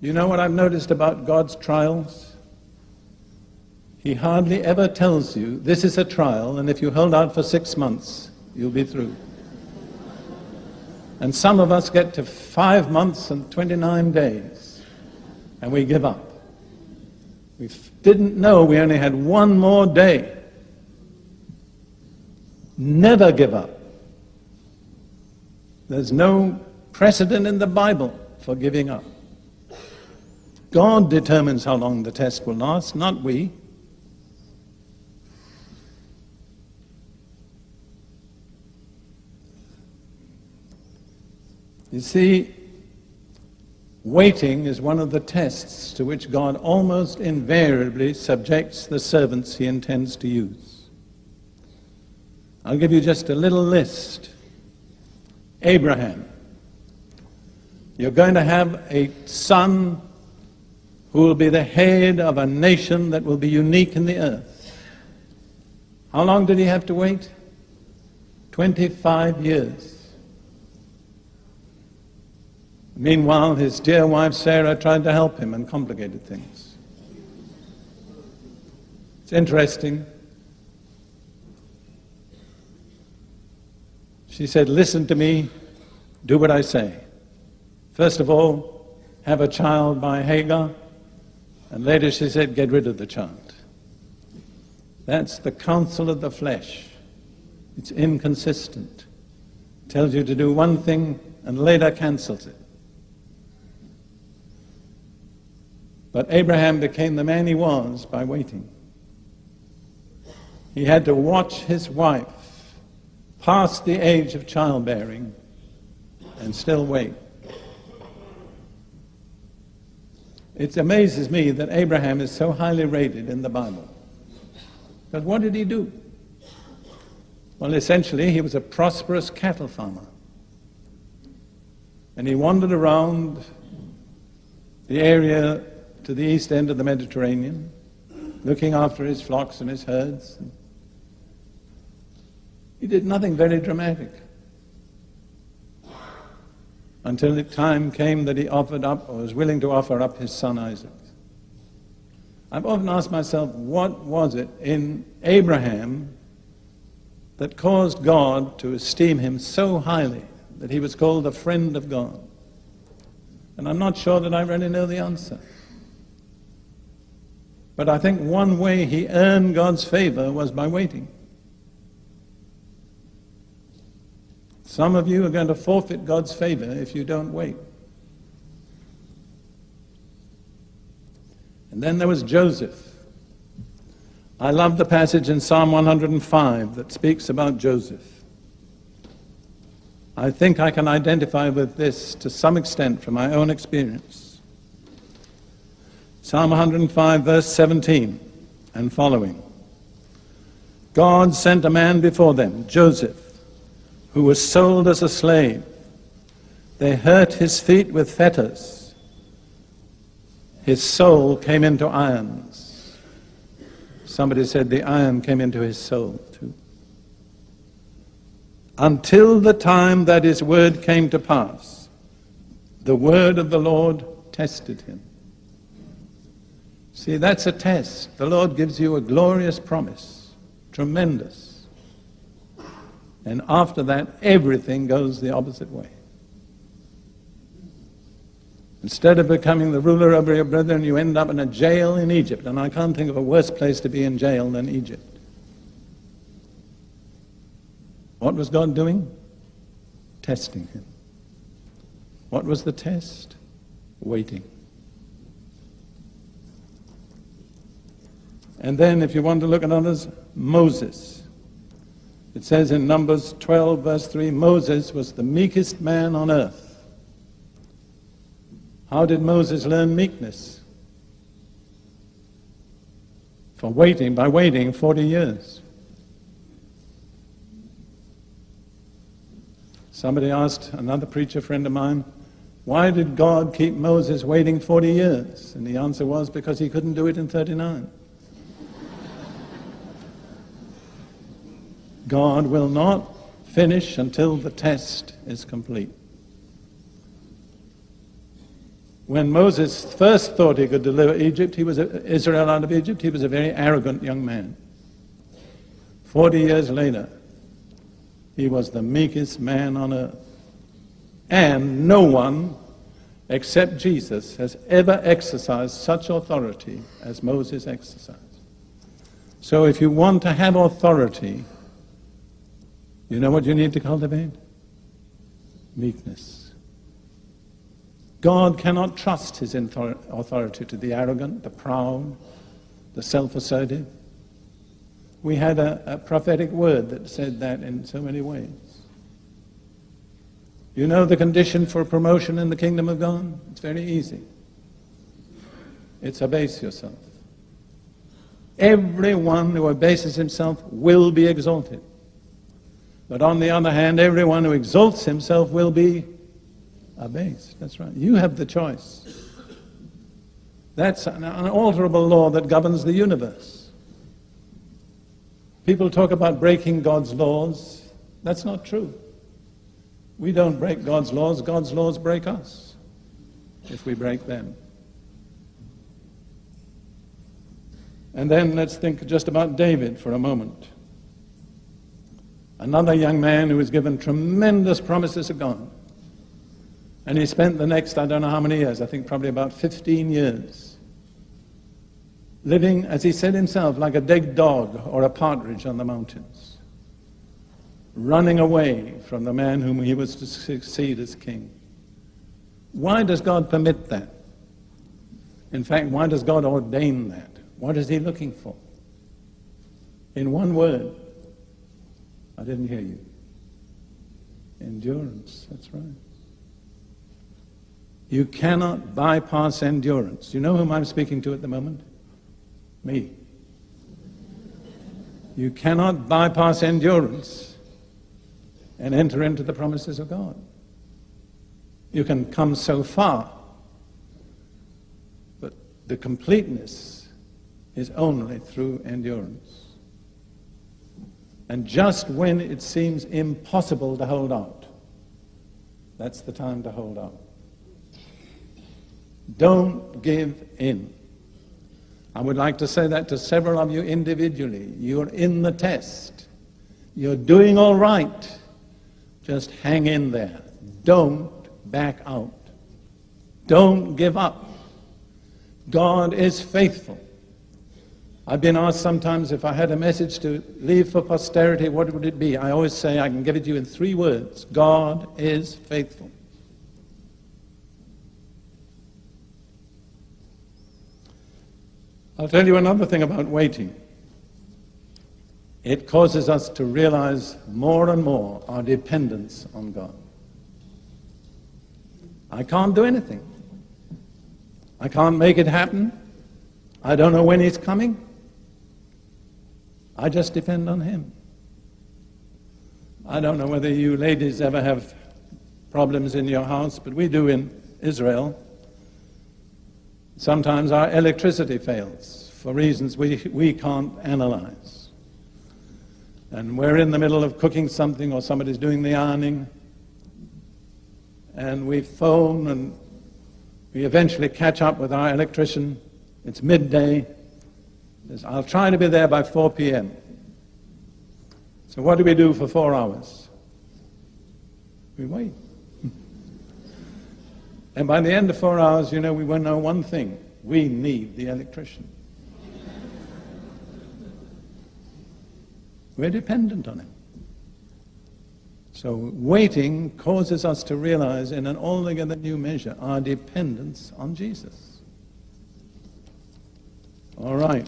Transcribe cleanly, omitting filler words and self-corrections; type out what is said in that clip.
You know what I've noticed about God's trials? He hardly ever tells you, this is a trial, and if you hold out for 6 months, you'll be through. And some of us get to 5 months and 29 days, and we give up. We didn't know we only had 1 more day. Never give up. There's no precedent in the Bible for giving up. God determines how long the test will last, not we. You see, waiting is one of the tests to which God almost invariably subjects the servants he intends to use. I'll give you just a little list. Abraham. You're going to have a son who will be the head of a nation that will be unique in the earth. How long did he have to wait? 25 years. Meanwhile, his dear wife Sarah tried to help him and complicated things. It's interesting. She said, listen to me, do what I say. First of all, have a child by Hagar, and later she said, get rid of the child. That's the counsel of the flesh. It's inconsistent. It tells you to do one thing and later cancels it. But Abraham became the man he was by waiting. He had to watch his wife past the age of childbearing and still wait. It amazes me that Abraham is so highly rated in the Bible. But what did he do? Well, essentially, he was a prosperous cattle farmer. And he wandered around the area to the east end of the Mediterranean, looking after his flocks and his herds. He did nothing very dramatic until the time came that he offered up, or was willing to offer up, his son Isaac. I've often asked myself, what was it in Abraham that caused God to esteem him so highly that he was called a friend of God? And I'm not sure that I really know the answer. But I think one way he earned God's favor was by waiting. Some of you are going to forfeit God's favor if you don't wait. And then there was Joseph. I love the passage in Psalm 105 that speaks about Joseph. I think I can identify with this to some extent from my own experience. Psalm 105, verse 17 and following. God sent a man before them, Joseph, who was sold as a slave. They hurt his feet with fetters. His soul came into irons. Somebody said the iron came into his soul too. Until the time that his word came to pass, the word of the Lord tested him. See, that's a test. The Lord gives you a glorious promise, tremendous. And after that, everything goes the opposite way. Instead of becoming the ruler over your brethren, you end up in a jail in Egypt. And I can't think of a worse place to be in jail than Egypt. What was God doing? Testing him. What was the test? Waiting. And then, if you want to look at others, Moses. It says in Numbers 12, verse 3, Moses was the meekest man on earth. How did Moses learn meekness? By waiting 40 years. Somebody asked another preacher friend of mine, why did God keep Moses waiting 40 years? And the answer was, because he couldn't do it in 39. God will not finish until the test is complete. When Moses first thought he could deliver Israel out of Egypt, he was a very arrogant young man. 40 years later, he was the meekest man on earth. And no one except Jesus has ever exercised such authority as Moses exercised. So if you want to have authority, you know what you need to cultivate? Meekness. God cannot trust his authority to the arrogant, the proud, the self-assertive. We had a prophetic word that said that in so many ways. You know the condition for promotion in the kingdom of God? It's very easy. It's abase yourself. Everyone who abases himself will be exalted. But on the other hand, everyone who exalts himself will be abased. That's right. You have the choice. That's an unalterable law that governs the universe. People talk about breaking God's laws. That's not true. We don't break God's laws break us if we break them. And then let's think just about David for a moment. Another young man who was given tremendous promises of God. And he spent the next, I don't know how many years, I think probably about 15 years, living, as he said himself, like a dead dog or a partridge on the mountains, running away from the man whom he was to succeed as king. Why does God permit that? In fact, why does God ordain that? What is he looking for? In one word, I didn't hear you. Endurance, that's right. You cannot bypass endurance. You know whom I'm speaking to at the moment? Me. You cannot bypass endurance and enter into the promises of God. You can come so far, but the completeness is only through endurance. And just when it seems impossible to hold out, that's the time to hold out. Don't give in. I would like to say that to several of you individually. You're in the test. You're doing all right. Just hang in there. Don't back out. Don't give up. God is faithful. I've been asked sometimes if I had a message to leave for posterity, what would it be? I always say I can give it to you in 3 words. God is faithful. I'll tell you another thing about waiting. It causes us to realize more and more our dependence on God. I can't do anything. I can't make it happen. I don't know when he's coming. I just depend on him. I don't know whether you ladies ever have problems in your house, but we do in Israel. Sometimes our electricity fails for reasons we can't analyze. And we're in the middle of cooking something or somebody's doing the ironing, and we phone and we eventually catch up with our electrician. It's midday. I'll try to be there by 4 p.m. So what do we do for 4 hours? We wait. And by the end of 4 hours, you know, we will know one thing. We need the electrician. We're dependent on him. So waiting causes us to realize in an altogether new measure our dependence on Jesus. All right.